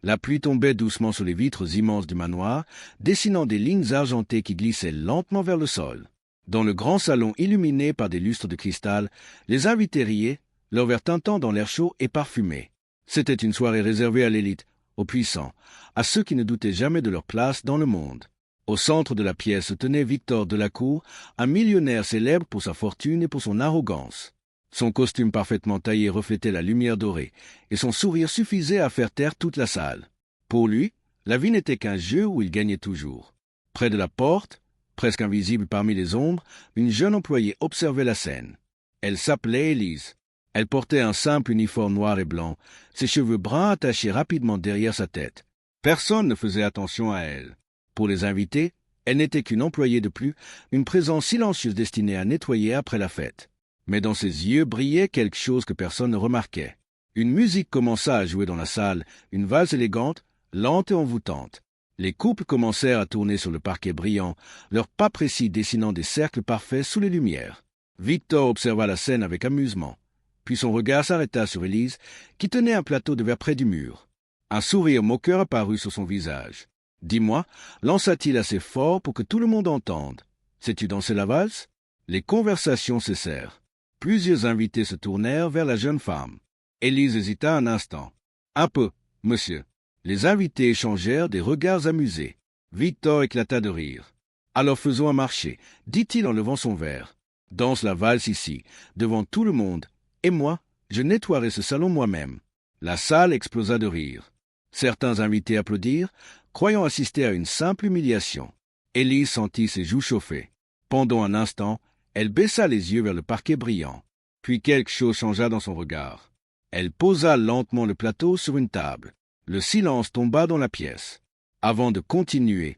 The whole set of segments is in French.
La pluie tombait doucement sur les vitres immenses du manoir, dessinant des lignes argentées qui glissaient lentement vers le sol. Dans le grand salon illuminé par des lustres de cristal, les invités riaient, leur verre tintant dans l'air chaud et parfumé. C'était une soirée réservée à l'élite, aux puissants, à ceux qui ne doutaient jamais de leur place dans le monde. Au centre de la pièce se tenait Victor Delacour, un millionnaire célèbre pour sa fortune et pour son arrogance. Son costume parfaitement taillé reflétait la lumière dorée, et son sourire suffisait à faire taire toute la salle. Pour lui, la vie n'était qu'un jeu où il gagnait toujours. Près de la porte, presque invisible parmi les ombres, une jeune employée observait la scène. Elle s'appelait Élise. Elle portait un simple uniforme noir et blanc, ses cheveux bruns attachés rapidement derrière sa tête. Personne ne faisait attention à elle. Pour les invités, elle n'était qu'une employée de plus, une présence silencieuse destinée à nettoyer après la fête. Mais dans ses yeux brillait quelque chose que personne ne remarquait. Une musique commença à jouer dans la salle, une valse élégante, lente et envoûtante. Les couples commencèrent à tourner sur le parquet brillant, leurs pas précis dessinant des cercles parfaits sous les lumières. Victor observa la scène avec amusement. Puis son regard s'arrêta sur Élise, qui tenait un plateau de verre près du mur. Un sourire moqueur apparut sur son visage. « Dis-moi, lança-t-il assez fort pour que tout le monde entende. Sais-tu danser la valse ?» Les conversations cessèrent. Plusieurs invités se tournèrent vers la jeune femme. Élise hésita un instant. « Un peu, monsieur. » Les invités échangèrent des regards amusés. Victor éclata de rire. « Alors faisons un marché, dit-il en levant son verre. Danse la valse ici, devant tout le monde, et moi, je nettoierai ce salon moi-même. » La salle explosa de rire. Certains invités applaudirent, croyant assister à une simple humiliation. Élise sentit ses joues chauffer. Pendant un instant, elle baissa les yeux vers le parquet brillant. Puis quelque chose changea dans son regard. Elle posa lentement le plateau sur une table. Le silence tomba dans la pièce. Avant de continuer,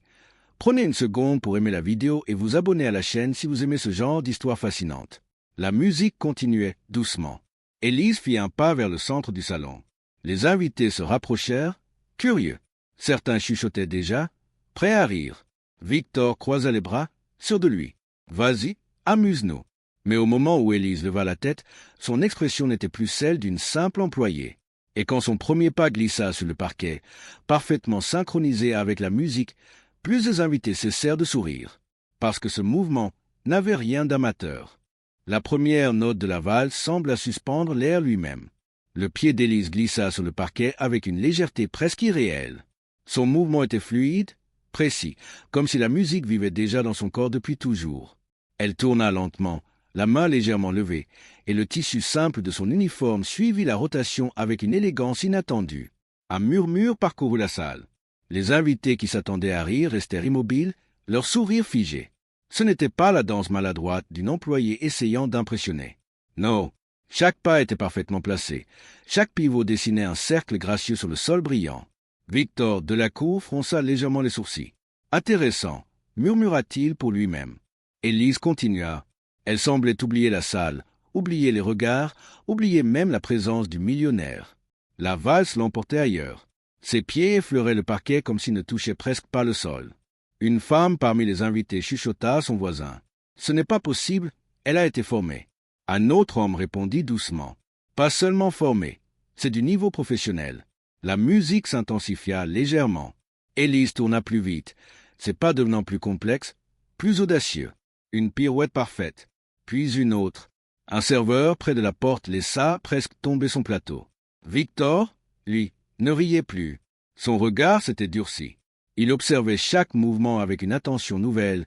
prenez une seconde pour aimer la vidéo et vous abonner à la chaîne si vous aimez ce genre d'histoire fascinante. La musique continuait doucement. Élise fit un pas vers le centre du salon. Les invités se rapprochèrent, curieux. Certains chuchotaient déjà, prêts à rire. Victor croisa les bras, sûr de lui. « Vas-y, amuse-nous. » Mais au moment où Élise leva la tête, son expression n'était plus celle d'une simple employée. Et quand son premier pas glissa sur le parquet, parfaitement synchronisé avec la musique, plusieurs invités cessèrent de sourire, parce que ce mouvement n'avait rien d'amateur. La première note de la valse sembla suspendre l'air lui-même. Le pied d'Élise glissa sur le parquet avec une légèreté presque irréelle. Son mouvement était fluide, précis, comme si la musique vivait déjà dans son corps depuis toujours. Elle tourna lentement, la main légèrement levée, et le tissu simple de son uniforme suivit la rotation avec une élégance inattendue. Un murmure parcourut la salle. Les invités qui s'attendaient à rire restèrent immobiles, leur sourire figé. Ce n'était pas la danse maladroite d'une employée essayant d'impressionner. Non, chaque pas était parfaitement placé. Chaque pivot dessinait un cercle gracieux sur le sol brillant. Victor Delacour fronça légèrement les sourcils. « Intéressant », murmura-t-il pour lui-même. Élise continua. Elle semblait oublier la salle, oublier les regards, oublier même la présence du millionnaire. La valse l'emportait ailleurs. Ses pieds effleuraient le parquet comme s'ils ne touchaient presque pas le sol. Une femme parmi les invités chuchota à son voisin. « Ce n'est pas possible, elle a été formée. » Un autre homme répondit doucement. « Pas seulement formée, c'est du niveau professionnel. » La musique s'intensifia légèrement. Élise tourna plus vite, ses pas devenant plus complexes, plus audacieux. Une pirouette parfaite, puis une autre. Un serveur près de la porte laissa presque tomber son plateau. Victor, lui, ne riait plus. Son regard s'était durci. Il observait chaque mouvement avec une attention nouvelle,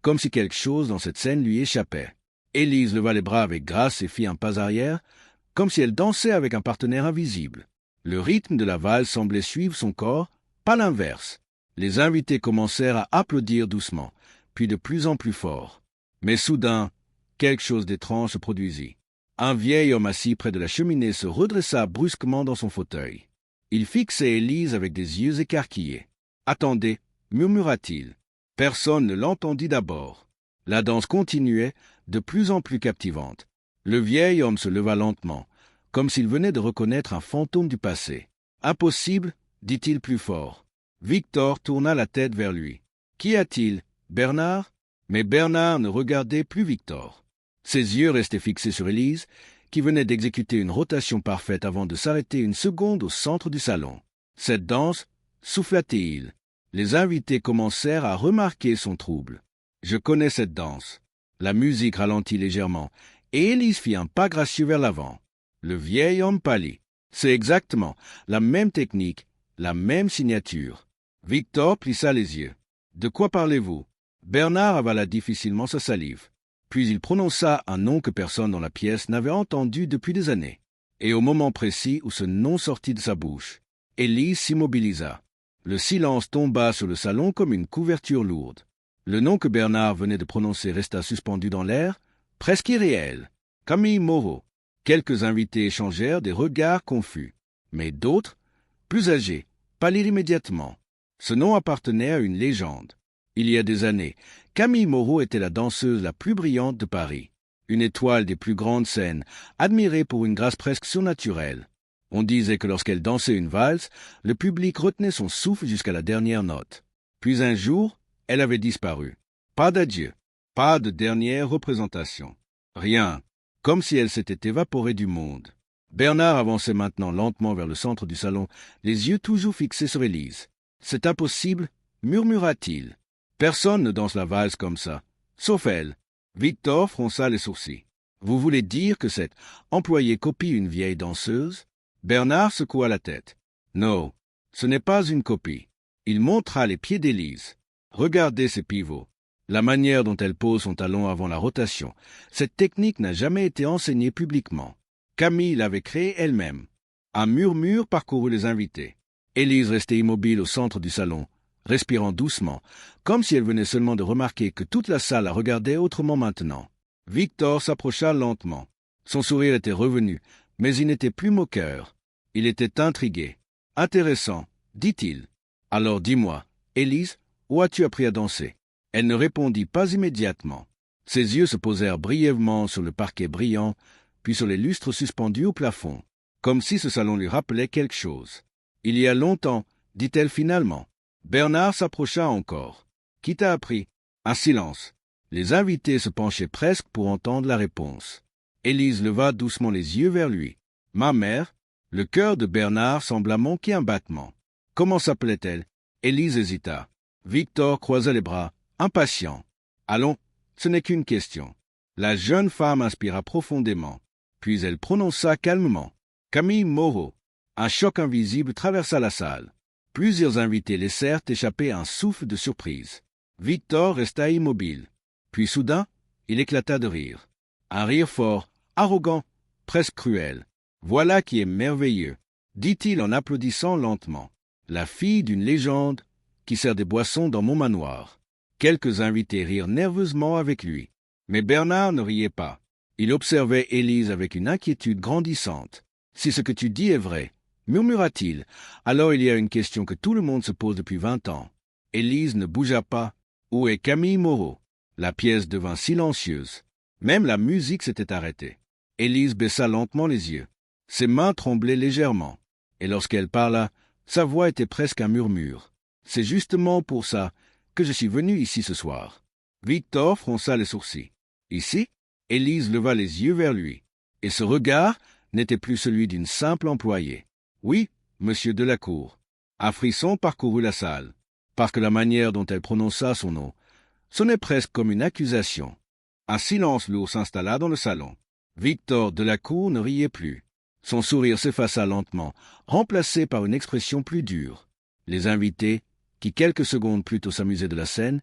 comme si quelque chose dans cette scène lui échappait. Élise leva les bras avec grâce et fit un pas arrière, comme si elle dansait avec un partenaire invisible. Le rythme de la valse semblait suivre son corps, pas l'inverse. Les invités commencèrent à applaudir doucement, puis de plus en plus fort. Mais soudain, quelque chose d'étrange se produisit. Un vieil homme assis près de la cheminée se redressa brusquement dans son fauteuil. Il fixait Élise avec des yeux écarquillés. « Attendez » murmura-t-il. Personne ne l'entendit d'abord. La danse continuait, de plus en plus captivante. Le vieil homme se leva lentement, comme s'il venait de reconnaître un fantôme du passé. « Impossible » dit-il plus fort. Victor tourna la tête vers lui. « Qu'y a-t-il, Bernard ?» Mais Bernard ne regardait plus Victor. Ses yeux restaient fixés sur Élise, qui venait d'exécuter une rotation parfaite avant de s'arrêter une seconde au centre du salon. Cette danse, souffla-t-il. Les invités commencèrent à remarquer son trouble. Je connais cette danse. La musique ralentit légèrement, et Élise fit un pas gracieux vers l'avant. Le vieil homme pâlit. C'est exactement la même technique, la même signature. Victor plissa les yeux. De quoi parlez-vous? Bernard avala difficilement sa salive. Puis il prononça un nom que personne dans la pièce n'avait entendu depuis des années. Et au moment précis où ce nom sortit de sa bouche, Élise s'immobilisa. Le silence tomba sur le salon comme une couverture lourde. Le nom que Bernard venait de prononcer resta suspendu dans l'air, presque irréel. Camille Moreau. Quelques invités échangèrent des regards confus. Mais d'autres, plus âgés, pâlirent immédiatement. Ce nom appartenait à une légende. Il y a des années, Camille Moreau était la danseuse la plus brillante de Paris. Une étoile des plus grandes scènes, admirée pour une grâce presque surnaturelle. On disait que lorsqu'elle dansait une valse, le public retenait son souffle jusqu'à la dernière note. Puis un jour, elle avait disparu. Pas d'adieu, pas de dernière représentation. Rien, comme si elle s'était évaporée du monde. Bernard avançait maintenant lentement vers le centre du salon, les yeux toujours fixés sur Élise. « C'est impossible, murmura-t-il. Personne ne danse la valse comme ça, sauf elle. » Victor fronça les sourcils. « Vous voulez dire que cet employé copie une vieille danseuse ?» Bernard secoua la tête. « Non, ce n'est pas une copie. » Il montra les pieds d'Élise. « Regardez ces pivots. La manière dont elle pose son talon avant la rotation. Cette technique n'a jamais été enseignée publiquement. Camille l'avait créée elle-même. » Un murmure parcourut les invités. Élise restait immobile au centre du salon, respirant doucement, comme si elle venait seulement de remarquer que toute la salle la regardait autrement maintenant. Victor s'approcha lentement. Son sourire était revenu, mais il n'était plus moqueur. Il était intrigué. « Intéressant, dit-il. Alors dis-moi, Élise, où as-tu appris à danser ?» Elle ne répondit pas immédiatement. Ses yeux se posèrent brièvement sur le parquet brillant, puis sur les lustres suspendus au plafond, comme si ce salon lui rappelait quelque chose. « Il y a longtemps, dit-elle finalement. » Bernard s'approcha encore. « Qui t'a appris ?» Un silence. Les invités se penchaient presque pour entendre la réponse. Élise leva doucement les yeux vers lui. « Ma mère ?» Le cœur de Bernard sembla manquer un battement. « Comment s'appelait-elle » Élise hésita. Victor croisa les bras, impatient. « Allons, ce n'est qu'une question. » La jeune femme inspira profondément. Puis elle prononça calmement. « Camille Moreau. » Un choc invisible traversa la salle. Plusieurs invités laissèrent échapper un souffle de surprise. Victor resta immobile. Puis soudain, il éclata de rire. Un rire fort, arrogant, presque cruel. « Voilà qui est merveilleux, » dit-il en applaudissant lentement. « La fille d'une légende qui sert des boissons dans mon manoir. » Quelques invités rirent nerveusement avec lui. Mais Bernard ne riait pas. Il observait Élise avec une inquiétude grandissante. « Si ce que tu dis est vrai, » murmura-t-il, « alors il y a une question que tout le monde se pose depuis 20 ans. » Élise ne bougea pas. « Où est Camille Moreau ?» La pièce devint silencieuse. Même la musique s'était arrêtée. Élise baissa lentement les yeux. Ses mains tremblaient légèrement. Et lorsqu'elle parla, sa voix était presque un murmure. « C'est justement pour ça que je suis venu ici ce soir. » Victor fronça les sourcils. « Ici ?» Élise leva les yeux vers lui. Et ce regard n'était plus celui d'une simple employée. « Oui, monsieur Delacour. » Un frisson parcourut la salle, parce que la manière dont elle prononça son nom sonnait presque comme une accusation. Un silence lourd s'installa dans le salon. Victor Delacour ne riait plus. Son sourire s'effaça lentement, remplacé par une expression plus dure. Les invités, qui quelques secondes plus tôt s'amusaient de la scène,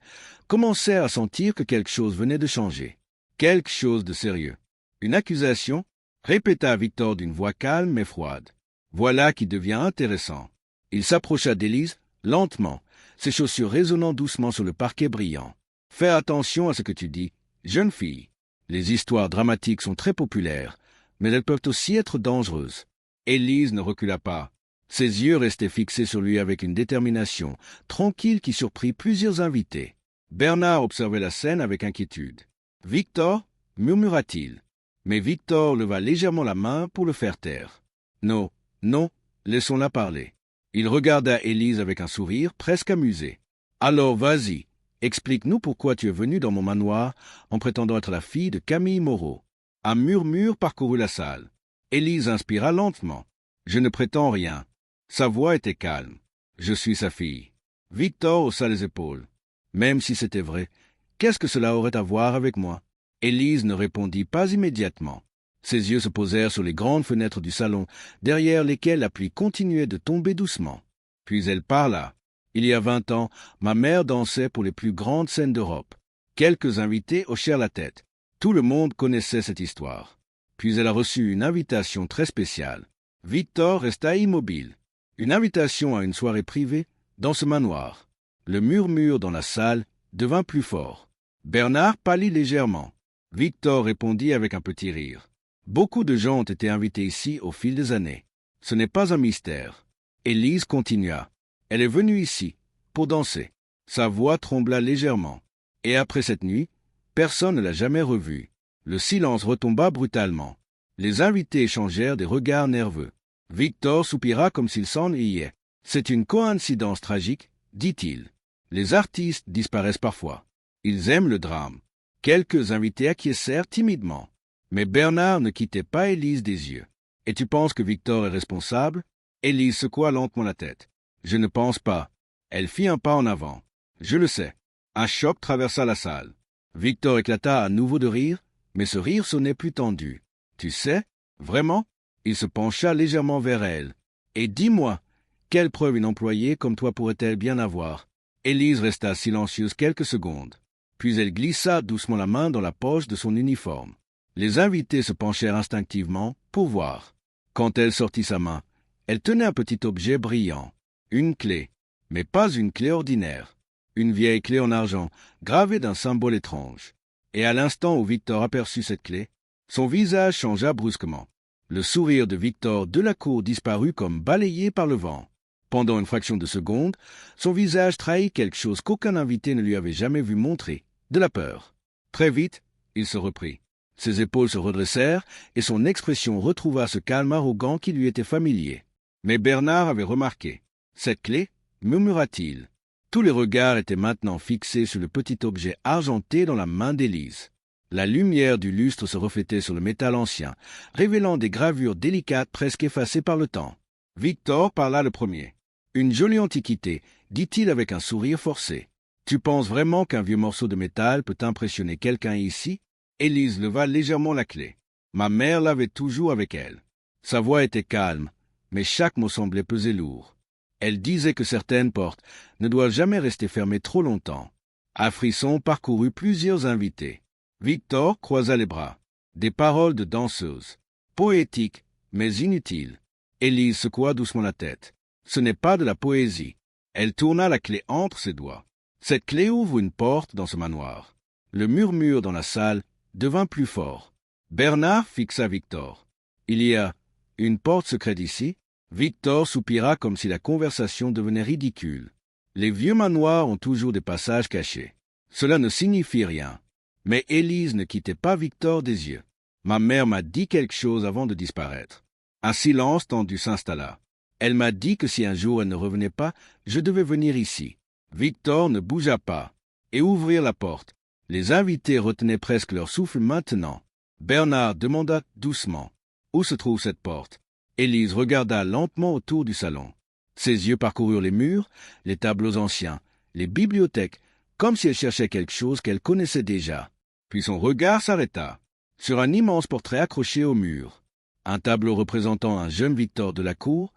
commencèrent à sentir que quelque chose venait de changer. Quelque chose de sérieux. Une accusation, répéta Victor d'une voix calme mais froide. Voilà qui devient intéressant. Il s'approcha d'Élise, lentement, ses chaussures résonnant doucement sur le parquet brillant. Fais attention à ce que tu dis, jeune fille. Les histoires dramatiques sont très populaires, mais elles peuvent aussi être dangereuses. Élise ne recula pas. Ses yeux restaient fixés sur lui avec une détermination tranquille qui surprit plusieurs invités. Bernard observait la scène avec inquiétude. « Victor » murmura-t-il. Mais Victor leva légèrement la main pour le faire taire. « Non, non, laissons-la parler. » Il regarda Élise avec un sourire presque amusé. « Alors vas-y, explique-nous pourquoi tu es venue dans mon manoir en prétendant être la fille de Camille Moreau. » Un murmure parcourut la salle. Élise inspira lentement. « Je ne prétends rien. Sa voix était calme. Je suis sa fille. Victor haussa les épaules. Même si c'était vrai, qu'est-ce que cela aurait à voir avec moi? Élise ne répondit pas immédiatement. Ses yeux se posèrent sur les grandes fenêtres du salon, derrière lesquelles la pluie continuait de tomber doucement. Puis elle parla. Il y a 20 ans, ma mère dansait pour les plus grandes scènes d'Europe. Quelques invités hochèrent la tête. Tout le monde connaissait cette histoire. Puis elle a reçu une invitation très spéciale. Victor resta immobile. Une invitation à une soirée privée dans ce manoir. Le murmure dans la salle devint plus fort. Bernard pâlit légèrement. Victor répondit avec un petit rire. Beaucoup de gens ont été invités ici au fil des années. Ce n'est pas un mystère. Élise continua. Elle est venue ici, pour danser. Sa voix trembla légèrement. Et après cette nuit, personne ne l'a jamais revue. Le silence retomba brutalement. Les invités échangèrent des regards nerveux. Victor soupira comme s'il s'ennuyait. C'est une coïncidence tragique, dit-il. Les artistes disparaissent parfois. Ils aiment le drame. Quelques invités acquiescèrent timidement. Mais Bernard ne quittait pas Élise des yeux. « Et tu penses que Victor est responsable ?» Élise secoua lentement la tête. « Je ne pense pas. » Elle fit un pas en avant. « Je le sais. » Un choc traversa la salle. Victor éclata à nouveau de rire, mais ce rire sonnait plus tendu. « Tu sais, vraiment ?» Il se pencha légèrement vers elle. « Et dis-moi, quelle preuve une employée comme toi pourrait-elle bien avoir ?» Élise resta silencieuse quelques secondes. Puis elle glissa doucement la main dans la poche de son uniforme. Les invités se penchèrent instinctivement pour voir. Quand elle sortit sa main, elle tenait un petit objet brillant. Une clé, mais pas une clé ordinaire. Une vieille clé en argent, gravée d'un symbole étrange. Et à l'instant où Victor aperçut cette clé, son visage changea brusquement. Le sourire de Victor Delacour disparut comme balayé par le vent. Pendant une fraction de seconde, son visage trahit quelque chose qu'aucun invité ne lui avait jamais vu montrer, de la peur. Très vite, il se reprit. Ses épaules se redressèrent et son expression retrouva ce calme arrogant qui lui était familier. Mais Bernard avait remarqué. « Cette clé » murmura-t-il. Tous les regards étaient maintenant fixés sur le petit objet argenté dans la main d'Élise. La lumière du lustre se reflétait sur le métal ancien, révélant des gravures délicates presque effacées par le temps. Victor parla le premier. « Une jolie antiquité, dit-il avec un sourire forcé. Tu penses vraiment qu'un vieux morceau de métal peut impressionner quelqu'un ici ?» Élise leva légèrement la clé. Ma mère l'avait toujours avec elle. Sa voix était calme, mais chaque mot semblait peser lourd. Elle disait que certaines portes ne doivent jamais rester fermées trop longtemps. Un frisson parcourut plusieurs invités. Victor croisa les bras. Des paroles de danseuse. Poétiques, mais inutiles. Élise secoua doucement la tête. Ce n'est pas de la poésie. Elle tourna la clé entre ses doigts. Cette clé ouvre une porte dans ce manoir. Le murmure dans la salle devint plus fort. Bernard fixa Victor. « Il y a une porte secrète ici ?» Victor soupira comme si la conversation devenait ridicule. Les vieux manoirs ont toujours des passages cachés. Cela ne signifie rien. Mais Élise ne quittait pas Victor des yeux. Ma mère m'a dit quelque chose avant de disparaître. Un silence tendu s'installa. Elle m'a dit que si un jour elle ne revenait pas, je devais venir ici. Victor ne bougea pas et ouvrir la porte. Les invités retenaient presque leur souffle maintenant. Bernard demanda doucement « Où se trouve cette porte ?» Élise regarda lentement autour du salon. Ses yeux parcoururent les murs, les tableaux anciens, les bibliothèques, comme si elle cherchait quelque chose qu'elle connaissait déjà. Puis son regard s'arrêta sur un immense portrait accroché au mur. Un tableau représentant un jeune Victor Delacour,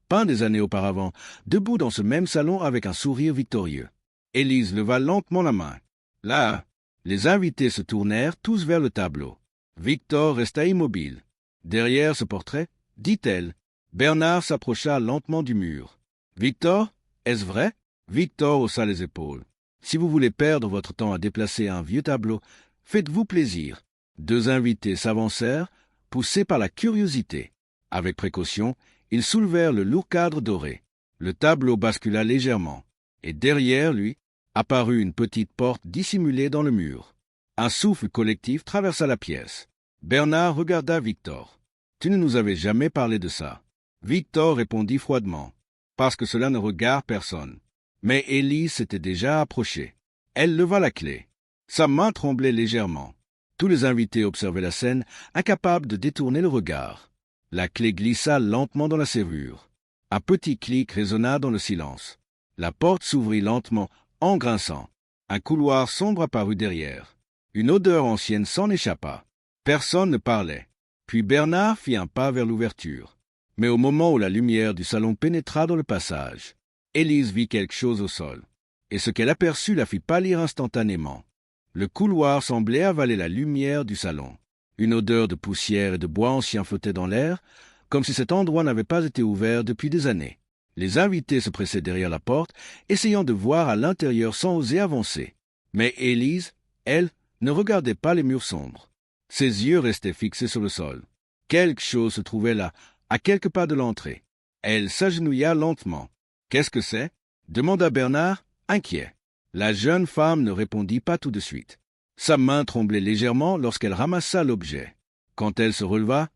peint des années auparavant, debout dans ce même salon avec un sourire victorieux. Élise leva lentement la main. Là, les invités se tournèrent tous vers le tableau. Victor resta immobile. Derrière ce portrait, dit-elle. Bernard s'approcha lentement du mur. « Victor, est-ce vrai ?» Victor haussa les épaules. « Si vous voulez perdre votre temps à déplacer un vieux tableau, faites-vous plaisir. » Deux invités s'avancèrent, poussés par la curiosité. Avec précaution, ils soulevèrent le lourd cadre doré. Le tableau bascula légèrement, et derrière lui apparut une petite porte dissimulée dans le mur. Un souffle collectif traversa la pièce. Bernard regarda Victor. « Tu ne nous avais jamais parlé de ça. » Victor répondit froidement. « Parce que cela ne regarde personne. » Mais Élise s'était déjà approchée. Elle leva la clé. Sa main tremblait légèrement. Tous les invités observaient la scène, incapables de détourner le regard. La clé glissa lentement dans la serrure. Un petit clic résonna dans le silence. La porte s'ouvrit lentement, en grinçant. Un couloir sombre apparut derrière. Une odeur ancienne s'en échappa. Personne ne parlait. Puis Bernard fit un pas vers l'ouverture. Mais au moment où la lumière du salon pénétra dans le passage, Élise vit quelque chose au sol. Et ce qu'elle aperçut la fit pâlir instantanément. Le couloir semblait avaler la lumière du salon. Une odeur de poussière et de bois ancien flottait dans l'air, comme si cet endroit n'avait pas été ouvert depuis des années. Les invités se pressaient derrière la porte, essayant de voir à l'intérieur sans oser avancer. Mais Élise, elle, ne regardait pas les murs sombres. Ses yeux restaient fixés sur le sol. Quelque chose se trouvait là, à quelques pas de l'entrée. Elle s'agenouilla lentement. « Qu'est-ce que c'est » demanda Bernard, inquiet. La jeune femme ne répondit pas tout de suite. Sa main tremblait légèrement lorsqu'elle ramassa l'objet. Quand elle se releva,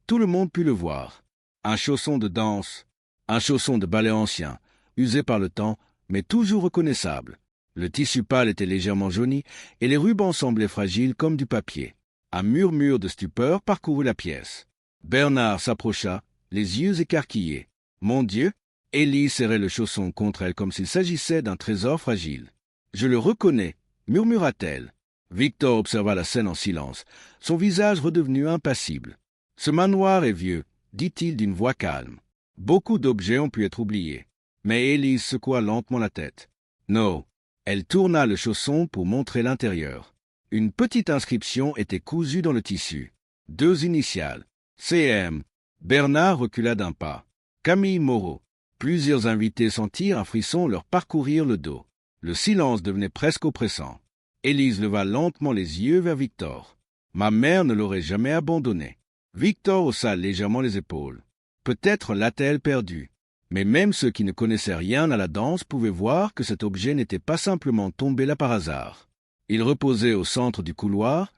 tout le monde put le voir. Un chausson de danse, un chausson de ballet ancien, usé par le temps, mais toujours reconnaissable. Le tissu pâle était légèrement jauni et les rubans semblaient fragiles comme du papier. Un murmure de stupeur parcourut la pièce. Bernard s'approcha, les yeux écarquillés. « Mon Dieu !» Élise serrait le chausson contre elle comme s'il s'agissait d'un trésor fragile. « Je le reconnais !» murmura-t-elle. Victor observa la scène en silence, son visage redevenu impassible. « Ce manoir est vieux, » dit-il d'une voix calme. « Beaucoup d'objets ont pu être oubliés. » Mais Élise secoua lentement la tête. « Non. » Elle tourna le chausson pour montrer l'intérieur. Une petite inscription était cousue dans le tissu. 2 initiales. CM. Bernard recula d'un pas. Camille Moreau. Plusieurs invités sentirent un frisson leur parcourir le dos. Le silence devenait presque oppressant. Élise leva lentement les yeux vers Victor. « Ma mère ne l'aurait jamais abandonné. » Victor haussa légèrement les épaules. Peut-être l'a-t-elle perdu. Mais même ceux qui ne connaissaient rien à la danse pouvaient voir que cet objet n'était pas simplement tombé là par hasard. Il reposait au centre du couloir,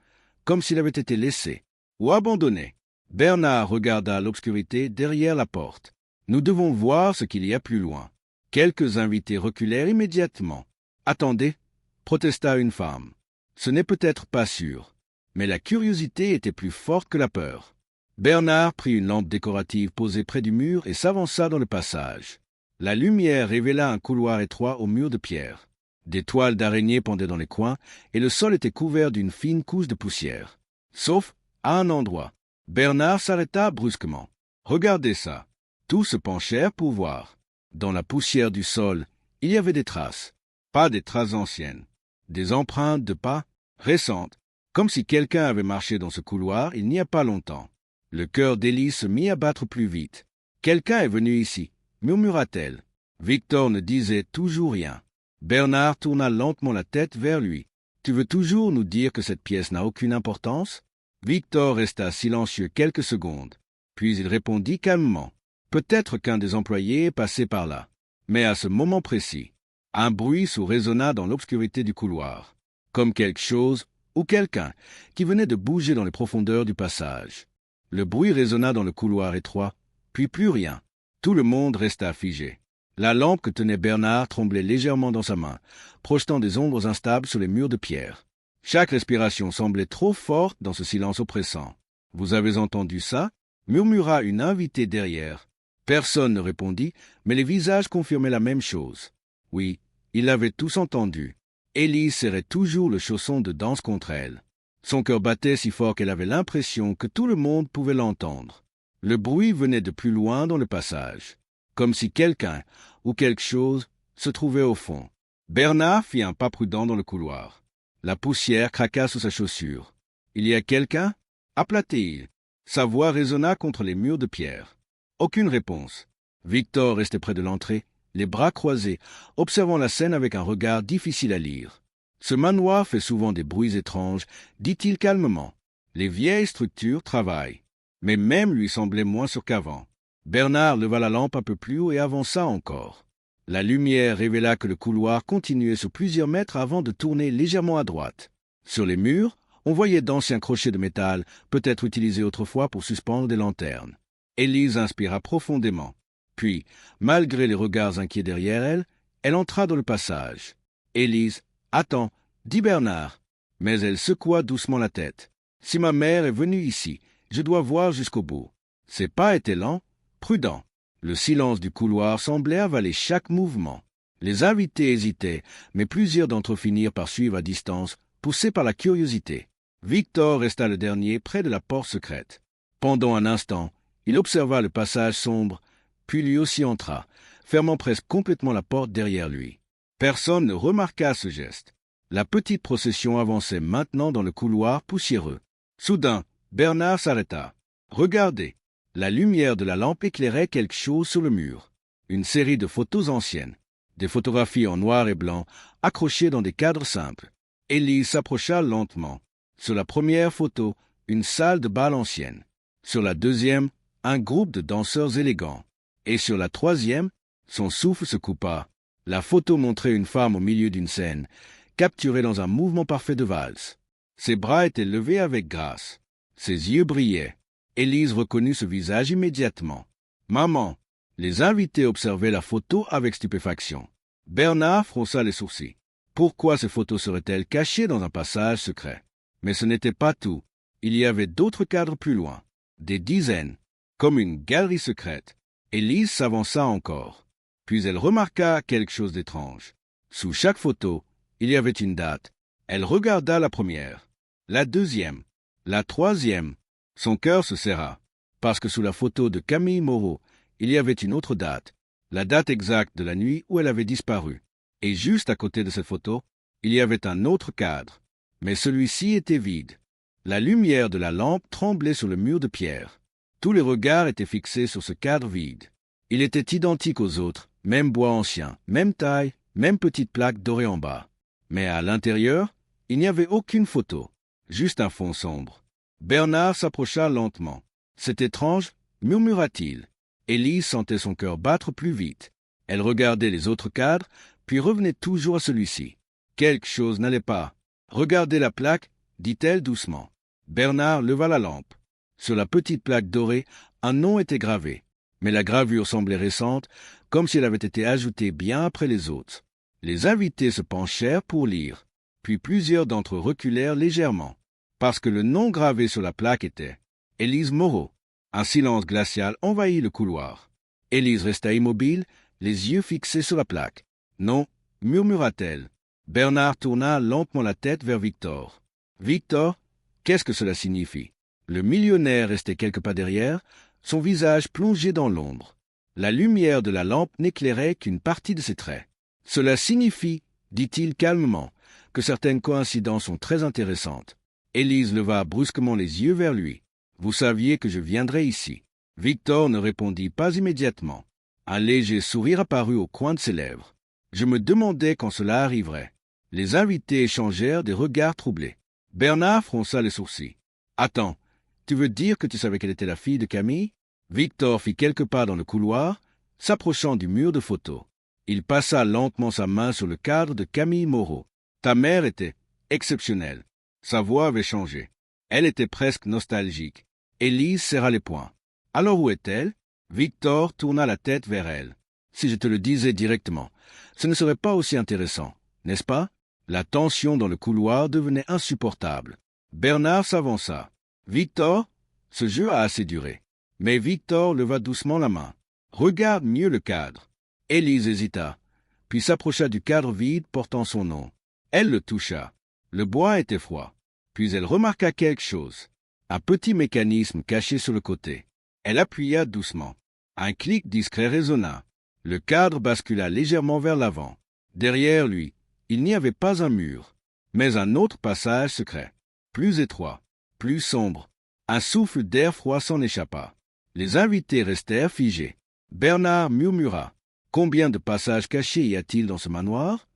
comme s'il avait été laissé ou abandonné. Bernard regarda l'obscurité derrière la porte. « Nous devons voir ce qu'il y a plus loin. » Quelques invités reculèrent immédiatement. « Attendez !» protesta une femme. « Ce n'est peut-être pas sûr. » Mais la curiosité était plus forte que la peur. Bernard prit une lampe décorative posée près du mur et s'avança dans le passage. La lumière révéla un couloir étroit aux murs de pierre. Des toiles d'araignée pendaient dans les coins et le sol était couvert d'une fine couche de poussière. Sauf à un endroit. Bernard s'arrêta brusquement. « Regardez ça !» Tous se penchèrent pour voir. Dans la poussière du sol, il y avait des traces. Pas des traces anciennes. Des empreintes de pas récentes, comme si quelqu'un avait marché dans ce couloir il n'y a pas longtemps. Le cœur d'Élise se mit à battre plus vite. « Quelqu'un est venu ici » murmura-t-elle. Victor ne disait toujours rien. Bernard tourna lentement la tête vers lui. « Tu veux toujours nous dire que cette pièce n'a aucune importance ?» Victor resta silencieux quelques secondes. Puis il répondit calmement. « Peut-être qu'un des employés est passé par là. » Mais à ce moment précis, un bruit résonna dans l'obscurité du couloir, comme quelque chose ou quelqu'un qui venait de bouger dans les profondeurs du passage. Le bruit résonna dans le couloir étroit, puis plus rien. Tout le monde resta figé. La lampe que tenait Bernard tremblait légèrement dans sa main, projetant des ombres instables sur les murs de pierre. Chaque respiration semblait trop forte dans ce silence oppressant. « Vous avez entendu ça ?» murmura une invitée derrière. Personne ne répondit, mais les visages confirmaient la même chose. Oui, ils l'avaient tous entendu. Élise serrait toujours le chausson de danse contre elle. Son cœur battait si fort qu'elle avait l'impression que tout le monde pouvait l'entendre. Le bruit venait de plus loin dans le passage, comme si quelqu'un ou quelque chose se trouvait au fond. Bernard fit un pas prudent dans le couloir. La poussière craqua sous sa chaussure. « Il y a quelqu'un » appela-t-il. Sa voix résonna contre les murs de pierre. Aucune réponse. Victor restait près de l'entrée, les bras croisés, observant la scène avec un regard difficile à lire. « Ce manoir fait souvent des bruits étranges, » dit-il calmement. « Les vieilles structures travaillent. » Mais même lui semblait moins sûr qu'avant. Bernard leva la lampe un peu plus haut et avança encore. La lumière révéla que le couloir continuait sur plusieurs mètres avant de tourner légèrement à droite. Sur les murs, on voyait d'anciens crochets de métal, peut-être utilisés autrefois pour suspendre des lanternes. Élise inspira profondément. Puis, malgré les regards inquiets derrière elle, elle entra dans le passage. « Élise, attends, dit Bernard. » Mais elle secoua doucement la tête. « Si ma mère est venue ici, je dois voir jusqu'au bout. » Ses pas étaient lents, prudents. Le silence du couloir semblait avaler chaque mouvement. Les invités hésitaient, mais plusieurs d'entre eux finirent par suivre à distance, poussés par la curiosité. Victor resta le dernier près de la porte secrète. Pendant un instant, il observa le passage sombre, puis lui aussi entra, fermant presque complètement la porte derrière lui. Personne ne remarqua ce geste. La petite procession avançait maintenant dans le couloir poussiéreux. Soudain, Bernard s'arrêta. « Regardez !» La lumière de la lampe éclairait quelque chose sur le mur. Une série de photos anciennes. Des photographies en noir et blanc, accrochées dans des cadres simples. Élise s'approcha lentement. Sur la première photo, une salle de bal ancienne. Sur la deuxième, un groupe de danseurs élégants. Et sur la troisième, son souffle se coupa. La photo montrait une femme au milieu d'une scène, capturée dans un mouvement parfait de valse. Ses bras étaient levés avec grâce. Ses yeux brillaient. Élise reconnut ce visage immédiatement. « Maman !» Les invités observaient la photo avec stupéfaction. Bernard fronça les sourcils. Pourquoi ces photos seraient-elles cachées dans un passage secret? Mais ce n'était pas tout. Il y avait d'autres cadres plus loin. Des dizaines. Comme une galerie secrète. Élise s'avança encore. Puis elle remarqua quelque chose d'étrange. Sous chaque photo, il y avait une date. Elle regarda la première, la deuxième, la troisième. Son cœur se serra, parce que sous la photo de Camille Moreau, il y avait une autre date, la date exacte de la nuit où elle avait disparu. Et juste à côté de cette photo, il y avait un autre cadre. Mais celui-ci était vide. La lumière de la lampe tremblait sur le mur de pierre. Tous les regards étaient fixés sur ce cadre vide. Il était identique aux autres, même bois ancien, même taille, même petite plaque dorée en bas. Mais à l'intérieur, il n'y avait aucune photo, juste un fond sombre. Bernard s'approcha lentement. « C'est étrange, » murmura-t-il. Élise sentait son cœur battre plus vite. Elle regardait les autres cadres, puis revenait toujours à celui-ci. Quelque chose n'allait pas. « Regardez la plaque, » dit-elle doucement. Bernard leva la lampe. Sur la petite plaque dorée, un nom était gravé. Mais la gravure semblait récente, comme si elle avait été ajoutée bien après les autres. Les invités se penchèrent pour lire, puis plusieurs d'entre eux reculèrent légèrement, parce que le nom gravé sur la plaque était « Élise Moreau ». Un silence glacial envahit le couloir. Élise resta immobile, les yeux fixés sur la plaque. « Non », murmura-t-elle. Bernard tourna lentement la tête vers Victor. « Victor, qu'est-ce que cela signifie ?» Le millionnaire restait quelques pas derrière, son visage plongé dans l'ombre. La lumière de la lampe n'éclairait qu'une partie de ses traits. « Cela signifie, dit-il calmement, que certaines coïncidences sont très intéressantes. » Élise leva brusquement les yeux vers lui. « Vous saviez que je viendrais ici. » Victor ne répondit pas immédiatement. Un léger sourire apparut au coin de ses lèvres. Je me demandais quand cela arriverait. Les invités échangèrent des regards troublés. Bernard fronça les sourcils. « Attends, tu veux dire que tu savais qu'elle était la fille de Camille ?» Victor fit quelques pas dans le couloir, s'approchant du mur de photos. Il passa lentement sa main sur le cadre de Camille Moreau. « Ta mère était exceptionnelle. » Sa voix avait changé. Elle était presque nostalgique. Élise serra les poings. « Alors où est-elle » Victor tourna la tête vers elle. « Si je te le disais directement, ce ne serait pas aussi intéressant, n'est-ce pas ?» La tension dans le couloir devenait insupportable. Bernard s'avança. « Victor, ce jeu a assez duré. » Mais Victor leva doucement la main. « Regarde mieux le cadre. » Élise hésita, puis s'approcha du cadre vide portant son nom. Elle le toucha. Le bois était froid. Puis elle remarqua quelque chose. Un petit mécanisme caché sur le côté. Elle appuya doucement. Un clic discret résonna. Le cadre bascula légèrement vers l'avant. Derrière lui, il n'y avait pas un mur, mais un autre passage secret, plus étroit, plus sombre. Un souffle d'air froid s'en échappa. Les invités restèrent figés. Bernard murmura. « Combien de passages cachés y a-t-il dans ce manoir ?»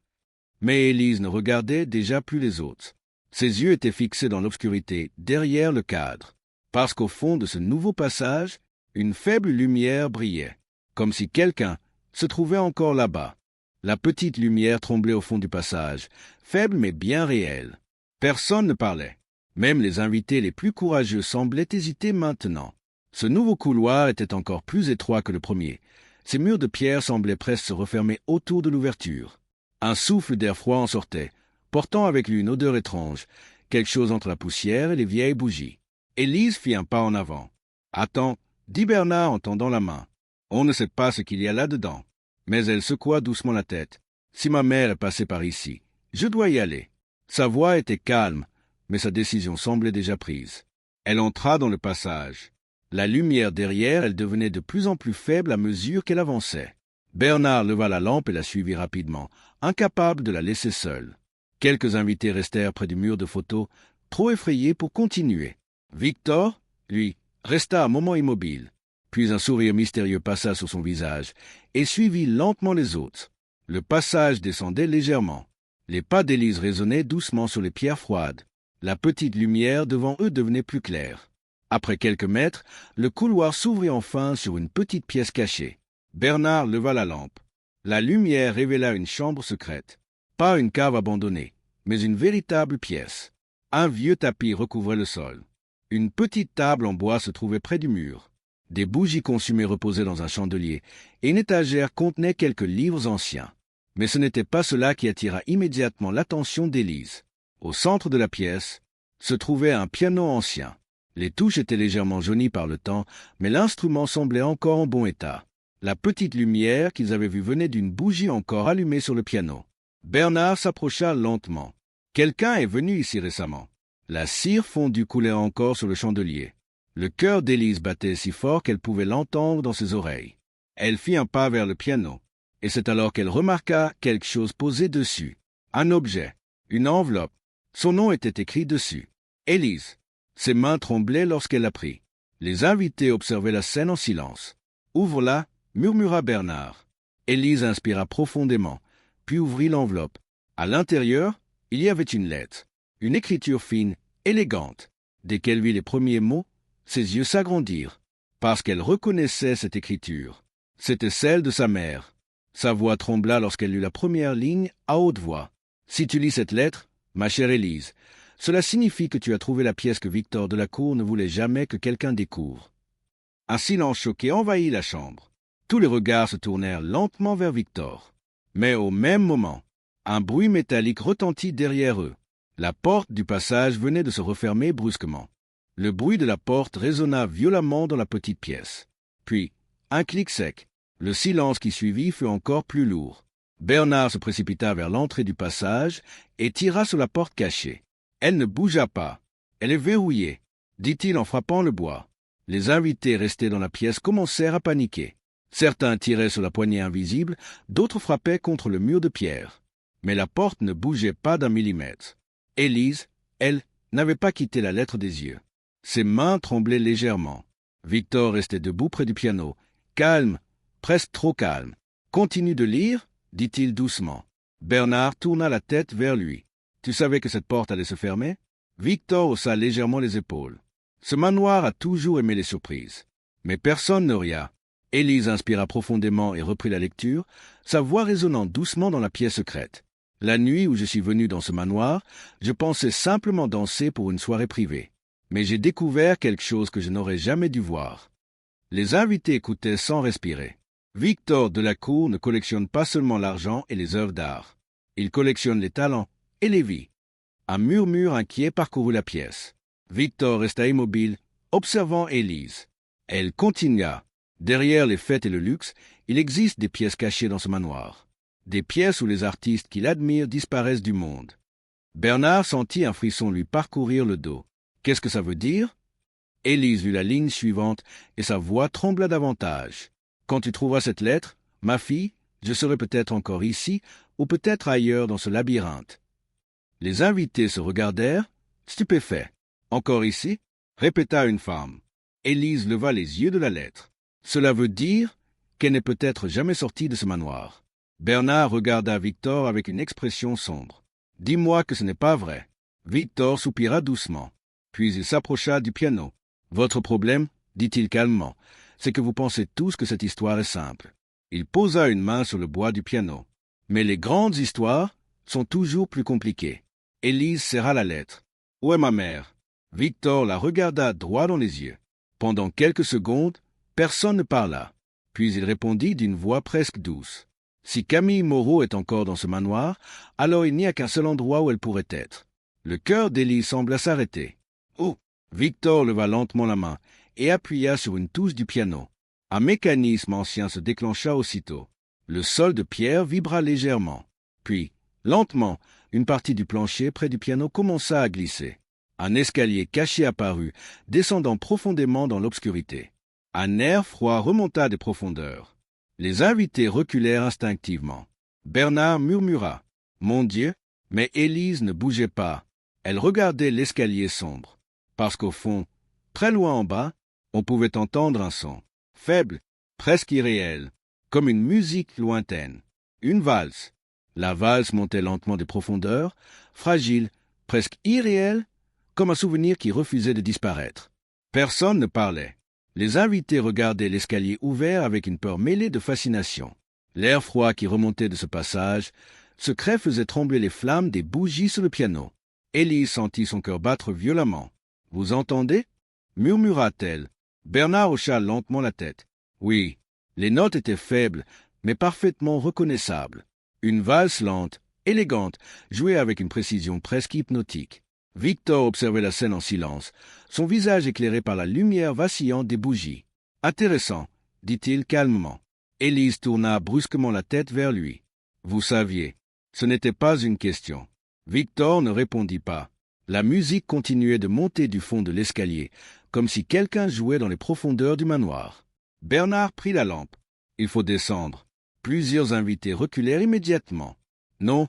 Mais Élise ne regardait déjà plus les autres. Ses yeux étaient fixés dans l'obscurité, derrière le cadre, parce qu'au fond de ce nouveau passage, une faible lumière brillait, comme si quelqu'un se trouvait encore là-bas. La petite lumière tremblait au fond du passage, faible mais bien réelle. Personne ne parlait. Même les invités les plus courageux semblaient hésiter maintenant. Ce nouveau couloir était encore plus étroit que le premier. Ces murs de pierre semblaient presque se refermer autour de l'ouverture. Un souffle d'air froid en sortait, portant avec lui une odeur étrange, quelque chose entre la poussière et les vieilles bougies. Élise fit un pas en avant. « Attends » dit Bernard en tendant la main. On ne sait pas ce qu'il y a là-dedans. Mais elle secoua doucement la tête. Si ma mère est passée par ici, je dois y aller. Sa voix était calme, mais sa décision semblait déjà prise. Elle entra dans le passage. La lumière derrière elle devenait de plus en plus faible à mesure qu'elle avançait. Bernard leva la lampe et la suivit rapidement, incapable de la laisser seule. Quelques invités restèrent près du mur de photos, trop effrayés pour continuer. Victor, lui, resta un moment immobile. Puis un sourire mystérieux passa sur son visage et suivit lentement les autres. Le passage descendait légèrement. Les pas d'Élise résonnaient doucement sur les pierres froides. La petite lumière devant eux devenait plus claire. Après quelques mètres, le couloir s'ouvrit enfin sur une petite pièce cachée. Bernard leva la lampe. La lumière révéla une chambre secrète. Pas une cave abandonnée, mais une véritable pièce. Un vieux tapis recouvrait le sol. Une petite table en bois se trouvait près du mur. Des bougies consumées reposaient dans un chandelier, et une étagère contenait quelques livres anciens. Mais ce n'était pas cela qui attira immédiatement l'attention d'Élise. Au centre de la pièce se trouvait un piano ancien. Les touches étaient légèrement jaunies par le temps, mais l'instrument semblait encore en bon état. La petite lumière qu'ils avaient vue venait d'une bougie encore allumée sur le piano. Bernard s'approcha lentement. Quelqu'un est venu ici récemment. La cire fondue coulait encore sur le chandelier. Le cœur d'Élise battait si fort qu'elle pouvait l'entendre dans ses oreilles. Elle fit un pas vers le piano, et c'est alors qu'elle remarqua quelque chose posé dessus. Un objet, une enveloppe. Son nom était écrit dessus. Élise. Ses mains tremblaient lorsqu'elle la prit. Les invités observaient la scène en silence. « Ouvre-la » murmura Bernard. Élise inspira profondément, puis ouvrit l'enveloppe. À l'intérieur, il y avait une lettre, une écriture fine, élégante. Dès qu'elle vit les premiers mots, ses yeux s'agrandirent, parce qu'elle reconnaissait cette écriture. C'était celle de sa mère. Sa voix trembla lorsqu'elle lut la première ligne à haute voix. « Si tu lis cette lettre, ma chère Élise, cela signifie que tu as trouvé la pièce que Victor Delacour ne voulait jamais que quelqu'un découvre. » Un silence choqué envahit la chambre. Tous les regards se tournèrent lentement vers Victor. Mais au même moment, un bruit métallique retentit derrière eux. La porte du passage venait de se refermer brusquement. Le bruit de la porte résonna violemment dans la petite pièce. Puis, un clic sec. Le silence qui suivit fut encore plus lourd. Bernard se précipita vers l'entrée du passage et tira sur la porte cachée. Elle ne bougea pas. « Elle est verrouillée », dit-il en frappant le bois. Les invités restés dans la pièce commencèrent à paniquer. Certains tiraient sur la poignée invisible, d'autres frappaient contre le mur de pierre. Mais la porte ne bougeait pas d'un millimètre. Élise, elle, n'avait pas quitté la lettre des yeux. Ses mains tremblaient légèrement. Victor restait debout près du piano, calme, presque trop calme. « Continue de lire » dit-il doucement. Bernard tourna la tête vers lui. « Tu savais que cette porte allait se fermer » Victor haussa légèrement les épaules. Ce manoir a toujours aimé les surprises. Mais personne ne ria. Élise inspira profondément et reprit la lecture, sa voix résonnant doucement dans la pièce secrète. « La nuit où je suis venu dans ce manoir, je pensais simplement danser pour une soirée privée. Mais j'ai découvert quelque chose que je n'aurais jamais dû voir. » Les invités écoutaient sans respirer. Victor Delacour ne collectionne pas seulement l'argent et les œuvres d'art. Il collectionne les talents et les vies. Un murmure inquiet parcourut la pièce. Victor resta immobile, observant Élise. Elle continua. Derrière les fêtes et le luxe, il existe des pièces cachées dans ce manoir. Des pièces où les artistes qu'il admire disparaissent du monde. Bernard sentit un frisson lui parcourir le dos. Qu'est-ce que ça veut dire? Élise lut la ligne suivante et sa voix trembla davantage. Quand tu trouveras cette lettre, ma fille, je serai peut-être encore ici ou peut-être ailleurs dans ce labyrinthe. Les invités se regardèrent, stupéfaits. Encore ici? Répéta une femme. Élise leva les yeux de la lettre. Cela veut dire qu'elle n'est peut-être jamais sortie de ce manoir. Bernard regarda Victor avec une expression sombre. « Dis-moi que ce n'est pas vrai. » Victor soupira doucement. Puis il s'approcha du piano. « Votre problème, dit-il calmement, c'est que vous pensez tous que cette histoire est simple. » Il posa une main sur le bois du piano. « Mais les grandes histoires sont toujours plus compliquées. » Élise serra la lettre. « Où est ma mère ?» Victor la regarda droit dans les yeux. Pendant quelques secondes, personne ne parla. Puis il répondit d'une voix presque douce. « Si Camille Moreau est encore dans ce manoir, alors il n'y a qu'un seul endroit où elle pourrait être. » Le cœur d'Élise sembla s'arrêter. « Oh !» Victor leva lentement la main et appuya sur une touche du piano. Un mécanisme ancien se déclencha aussitôt. Le sol de pierre vibra légèrement. Puis, lentement, une partie du plancher près du piano commença à glisser. Un escalier caché apparut, descendant profondément dans l'obscurité. Un air froid remonta des profondeurs. Les invités reculèrent instinctivement. Bernard murmura « Mon Dieu !» Mais Élise ne bougeait pas. Elle regardait l'escalier sombre. Parce qu'au fond, très loin en bas, on pouvait entendre un son, faible, presque irréel, comme une musique lointaine. Une valse. La valse montait lentement des profondeurs, fragile, presque irréelle, comme un souvenir qui refusait de disparaître. Personne ne parlait. Les invités regardaient l'escalier ouvert avec une peur mêlée de fascination. L'air froid qui remontait de ce passage secret faisait trembler les flammes des bougies sur le piano. Élise sentit son cœur battre violemment. « Vous entendez » murmura-t-elle. Bernard hocha lentement la tête. Oui, les notes étaient faibles, mais parfaitement reconnaissables. Une valse lente, élégante, jouée avec une précision presque hypnotique. Victor observait la scène en silence, son visage éclairé par la lumière vacillante des bougies. « Intéressant, » dit-il calmement. Élise tourna brusquement la tête vers lui. « Vous saviez. » Ce n'était pas une question. Victor ne répondit pas. La musique continuait de monter du fond de l'escalier, comme si quelqu'un jouait dans les profondeurs du manoir. Bernard prit la lampe. « Il faut descendre. » Plusieurs invités reculèrent immédiatement. « Non, »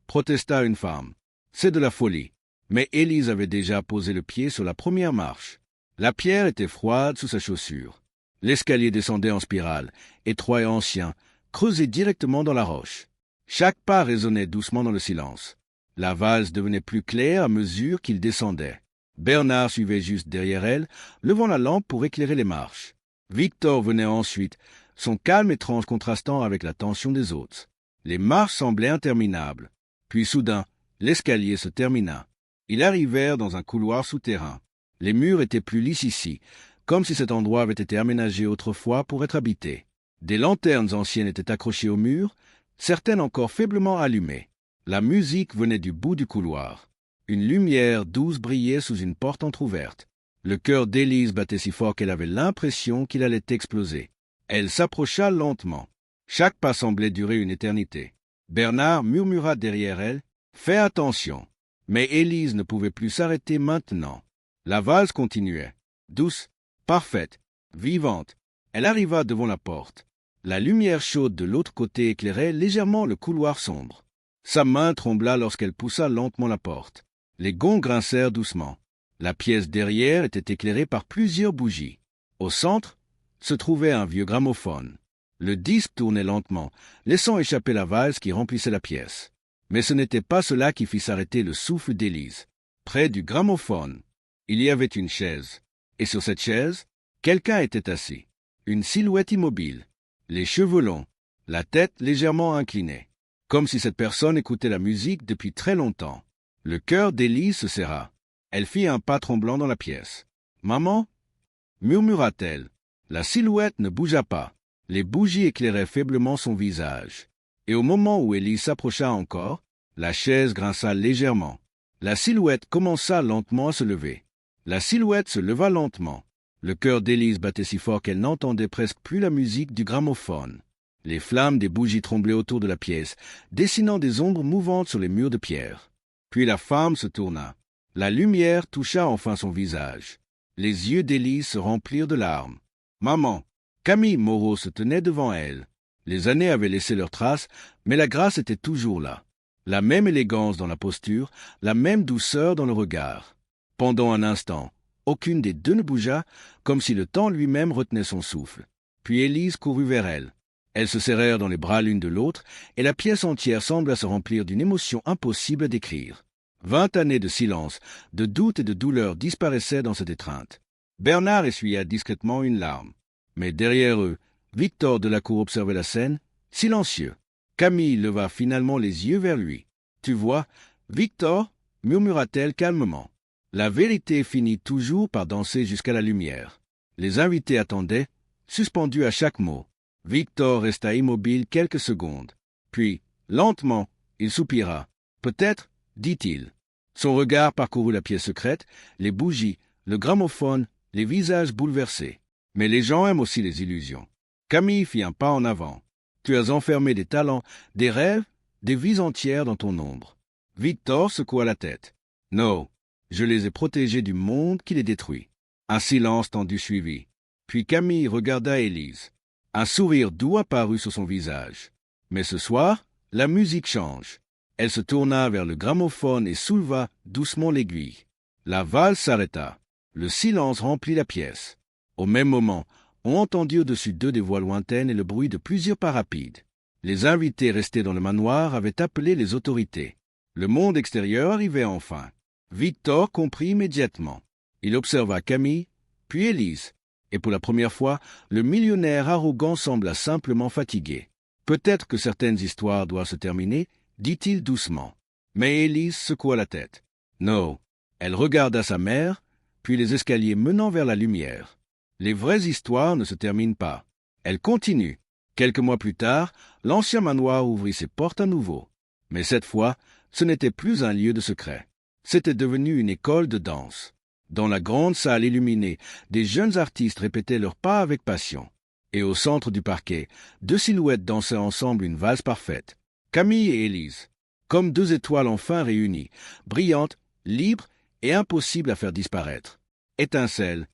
protesta une femme. « C'est de la folie. » Mais Élise avait déjà posé le pied sur la première marche. La pierre était froide sous sa chaussure. L'escalier descendait en spirale, étroit et ancien, creusé directement dans la roche. Chaque pas résonnait doucement dans le silence. La valse devenait plus claire à mesure qu'il descendait. Bernard suivait juste derrière elle, levant la lampe pour éclairer les marches. Victor venait ensuite, son calme étrange contrastant avec la tension des autres. Les marches semblaient interminables. Puis soudain, l'escalier se termina. Ils arrivèrent dans un couloir souterrain. Les murs étaient plus lisses ici, comme si cet endroit avait été aménagé autrefois pour être habité. Des lanternes anciennes étaient accrochées au mur, certaines encore faiblement allumées. La musique venait du bout du couloir. Une lumière douce brillait sous une porte entr'ouverte. Le cœur d'Élise battait si fort qu'elle avait l'impression qu'il allait exploser. Elle s'approcha lentement. Chaque pas semblait durer une éternité. Bernard murmura derrière elle « Fais attention !» Mais Élise ne pouvait plus s'arrêter maintenant. La valse continuait, douce, parfaite, vivante. Elle arriva devant la porte. La lumière chaude de l'autre côté éclairait légèrement le couloir sombre. Sa main trembla lorsqu'elle poussa lentement la porte. Les gonds grincèrent doucement. La pièce derrière était éclairée par plusieurs bougies. Au centre se trouvait un vieux gramophone. Le disque tournait lentement, laissant échapper la valse qui remplissait la pièce. Mais ce n'était pas cela qui fit s'arrêter le souffle d'Élise. Près du gramophone, il y avait une chaise. Et sur cette chaise, quelqu'un était assis. Une silhouette immobile, les cheveux longs, la tête légèrement inclinée. Comme si cette personne écoutait la musique depuis très longtemps. Le cœur d'Élise se serra. Elle fit un pas tremblant dans la pièce. « Maman » murmura-t-elle. La silhouette ne bougea pas. Les bougies éclairaient faiblement son visage. Et au moment où Élise s'approcha encore, la chaise grinça légèrement. La silhouette commença lentement à se lever. La silhouette se leva lentement. Le cœur d'Élise battait si fort qu'elle n'entendait presque plus la musique du gramophone. Les flammes des bougies tremblaient autour de la pièce, dessinant des ombres mouvantes sur les murs de pierre. Puis la femme se tourna. La lumière toucha enfin son visage. Les yeux d'Élise se remplirent de larmes. « Maman !» Camille Moreau se tenait devant elle. Les années avaient laissé leurs traces, mais la grâce était toujours là. La même élégance dans la posture, la même douceur dans le regard. Pendant un instant, aucune des deux ne bougea, comme si le temps lui-même retenait son souffle. Puis Élise courut vers elle. Elles se serrèrent dans les bras l'une de l'autre, et la pièce entière sembla se remplir d'une émotion impossible à décrire. 20 années de silence, de doute et de douleur disparaissaient dans cette étreinte. Bernard essuya discrètement une larme. Mais derrière eux, Victor Delacour observait la scène, silencieux. Camille leva finalement les yeux vers lui. « Tu vois, Victor » murmura-t-elle calmement. La vérité finit toujours par danser jusqu'à la lumière. Les invités attendaient, suspendus à chaque mot. Victor resta immobile quelques secondes. Puis, lentement, il soupira. « Peut-être, » dit-il. Son regard parcourut la pièce secrète, les bougies, le gramophone, les visages bouleversés. Mais les gens aiment aussi les illusions. Camille fit un pas en avant. Tu as enfermé des talents, des rêves, des vies entières dans ton ombre. Victor secoua la tête. Non, je les ai protégés du monde qui les détruit. Un silence tendu suivit. Puis Camille regarda Élise. Un sourire doux apparut sur son visage. Mais ce soir, la musique change. Elle se tourna vers le gramophone et souleva doucement l'aiguille. La valse s'arrêta. Le silence remplit la pièce. Au même moment, on entendit au-dessus d'eux des voix lointaines et le bruit de plusieurs pas rapides. Les invités restés dans le manoir avaient appelé les autorités. Le monde extérieur arrivait enfin. Victor comprit immédiatement. Il observa Camille, puis Élise, et pour la première fois, le millionnaire arrogant sembla simplement fatigué. Peut-être que certaines histoires doivent se terminer, dit-il doucement. Mais Élise secoua la tête. Non. Elle regarda sa mère, puis les escaliers menant vers la lumière. Les vraies histoires ne se terminent pas. Elles continuent. Quelques mois plus tard, l'ancien manoir ouvrit ses portes à nouveau. Mais cette fois, ce n'était plus un lieu de secret. C'était devenu une école de danse. Dans la grande salle illuminée, des jeunes artistes répétaient leurs pas avec passion. Et au centre du parquet, deux silhouettes dansaient ensemble une valse parfaite. Camille et Élise, comme deux étoiles enfin réunies, brillantes, libres et impossibles à faire disparaître. Étincelles,